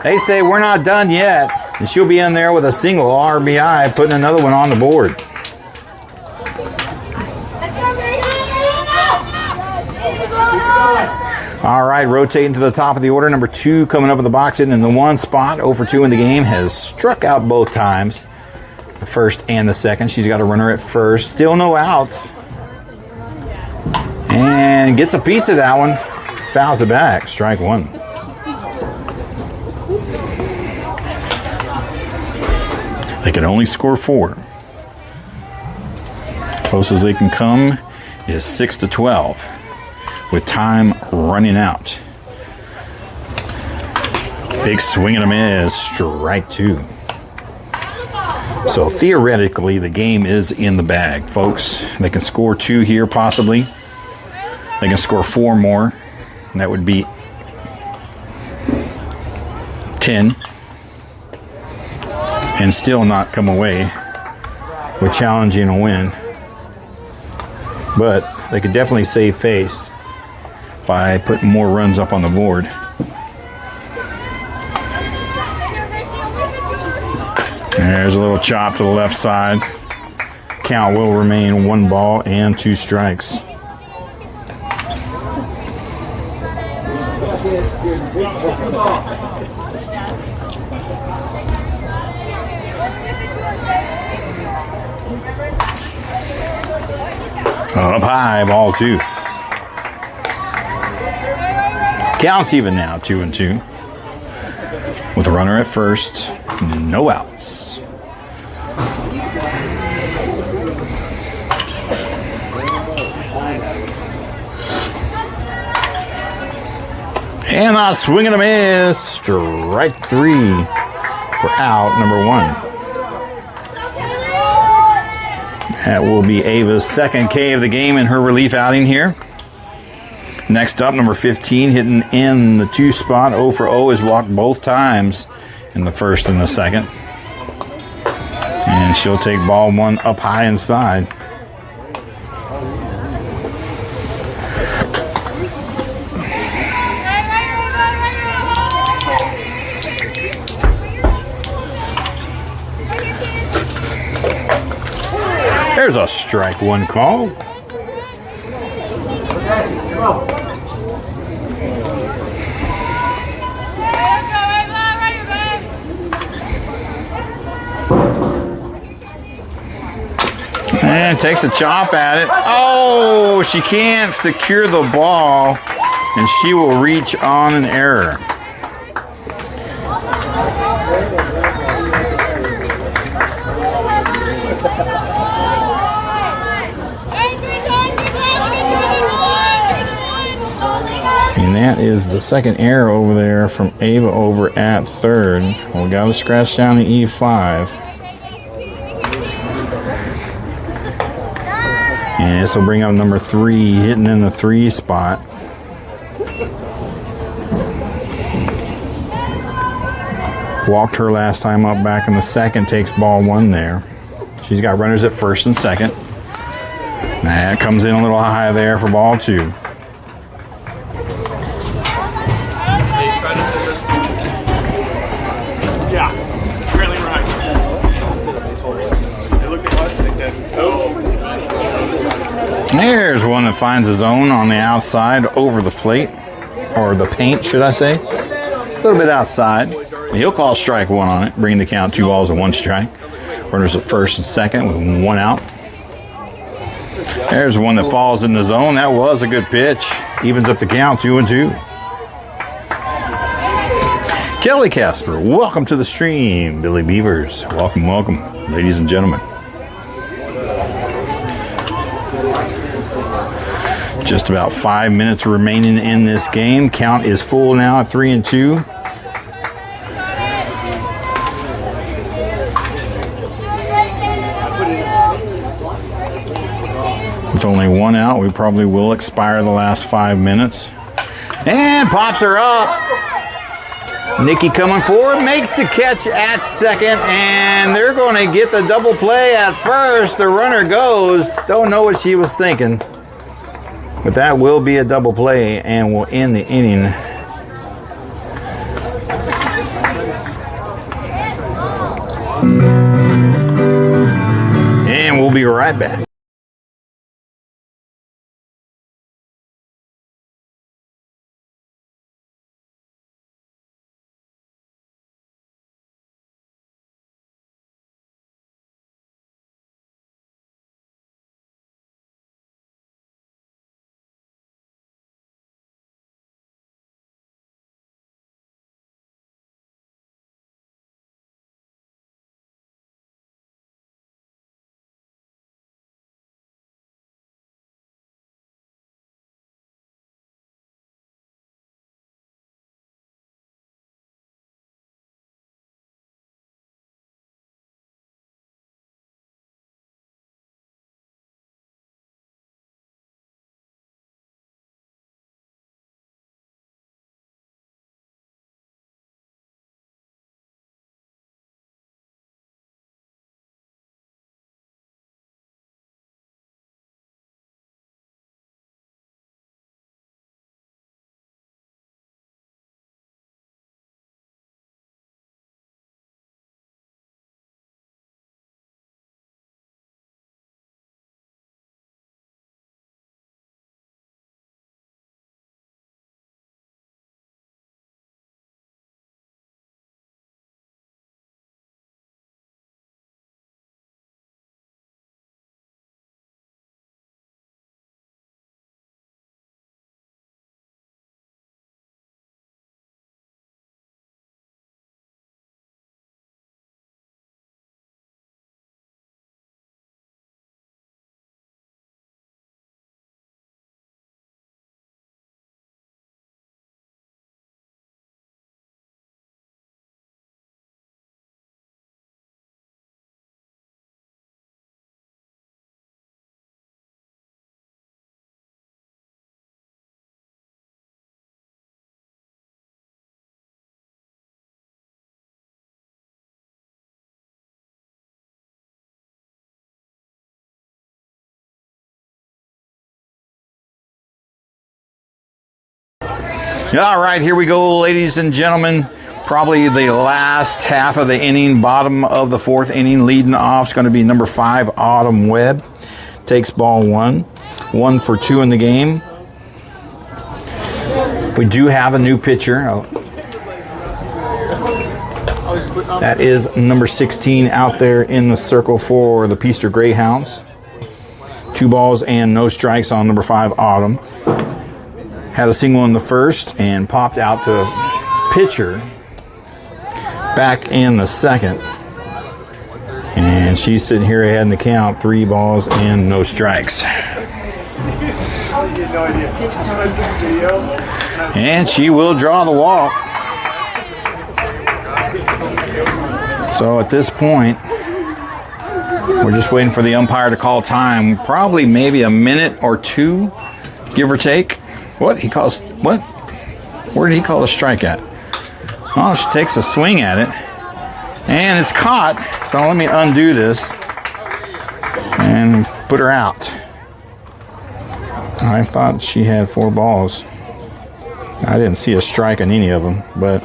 They say we're not done yet. And she'll be in there with a single RBI, putting another one on the board. All right, rotating to the top of the order. Number 2 coming up with the box in the 1 spot. 0 for 2 in the game. Has struck out both times. The 1st and the 2nd. She's got a runner at first. Still no outs. And gets a piece of that one. Fouls it back. Strike 1. They can only score 4. Closest they can come is 6-12. With time running out. Big swing and a miss. Strike 2. So theoretically, the game is in the bag, folks. They can score 2 here, possibly. They can score 4 more. And that would be 10. And still not come away with challenging a win. But they could definitely save face by putting more runs up on the board. There's a little chop to the left side. Count will remain 1 ball and 2 strikes. Up high, ball 2. Counts even now, 2-2. With a runner at first, no outs. And a swing and a miss. Strike 3 for out number 1. That will be Ava's 2nd K of the game in her relief outing here. Next up, number 15, hitting in the 2 spot. 0 for 0 is walked both times in the 1st and the 2nd. And she'll take ball 1 up high inside. There's a strike 1 call. And takes a chop at it. Oh, she can't secure the ball, and she will reach on an error. And that is the 2nd error over there from Ava over at 3rd. We got to scratch down the E5. And this will bring up number 3, hitting in the 3 spot. Walked her last time up back in the second, takes ball 1 there. She's got runners at first and second. That comes in a little high there for ball 2. Yeah, apparently right. They looked at us and they said, oh. There's one that finds his own on the outside over the plate, or the paint, should I say. A little bit outside. He'll call strike 1 on it, bringing the count 2 balls and 1 strike. Runners at first and second with 1 out. There's one that falls in the zone. That was a good pitch. Evens up the count 2-2. Kelly Casper, welcome to the stream. Billy Beavers, welcome, welcome, ladies and gentlemen. Just about 5 minutes remaining in this game. Count is full now at 3-2. With only 1 out, we probably will expire the last 5 minutes. And pops her up. Nikki coming forward, makes the catch at second, and they're going to get the double play at first. The runner goes. Don't know what she was thinking. But that will be a double play and will end the inning. And we'll be right back. All right, here we go, ladies and gentlemen. Probably the last half of the inning, bottom of the 4th inning. Leading off is going to be number 5, Autumn Webb. Takes ball 1. 1 for 2 in the game. We do have a new pitcher. That is number 16 out there in the circle for the Peaster Greyhounds. 2 balls and no strikes on number 5, Autumn. Had a single in the first and popped out to pitcher back in the second. And she's sitting here ahead in the count, 3 balls and no strikes. And she will draw the walk. So at this point, we're just waiting for the umpire to call time. Probably maybe a minute or 2, give or take. What? He calls, what? Where did he call a strike at? Oh, she takes a swing at it. And it's caught. So let me undo this and put her out. I thought she had 4 balls. I didn't see a strike on any of them, but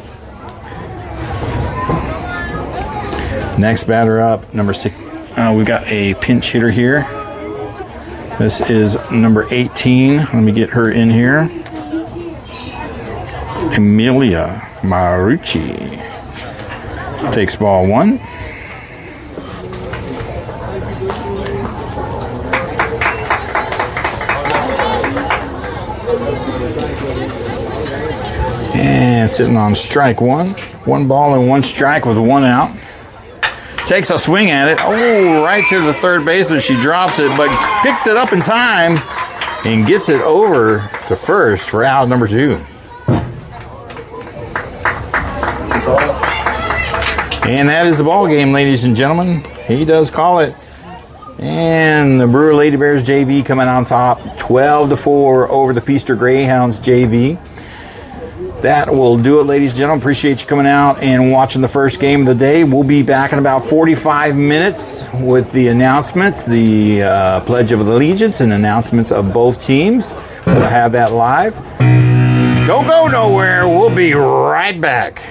next batter up, number 6. We got a pinch hitter here. This is number 18. Let me get her in here. Emilia Marucci takes ball 1. And sitting on strike 1. 1 ball and 1 strike with 1 out. Takes a swing at it. Oh, right to the third baseman. She drops it, but picks it up in time and gets it over to first for out number 2. And that is the ball game, ladies and gentlemen. He does call it. And the Brewer LB JV coming on top, 12-4 over the Peaster Greyhounds JV. That will do it, ladies and gentlemen. Appreciate you coming out and watching the first game of the day. We'll be back in about 45 minutes with the announcements, the Pledge of Allegiance and announcements of both teams. We'll have that live. Don't go nowhere. We'll be right back.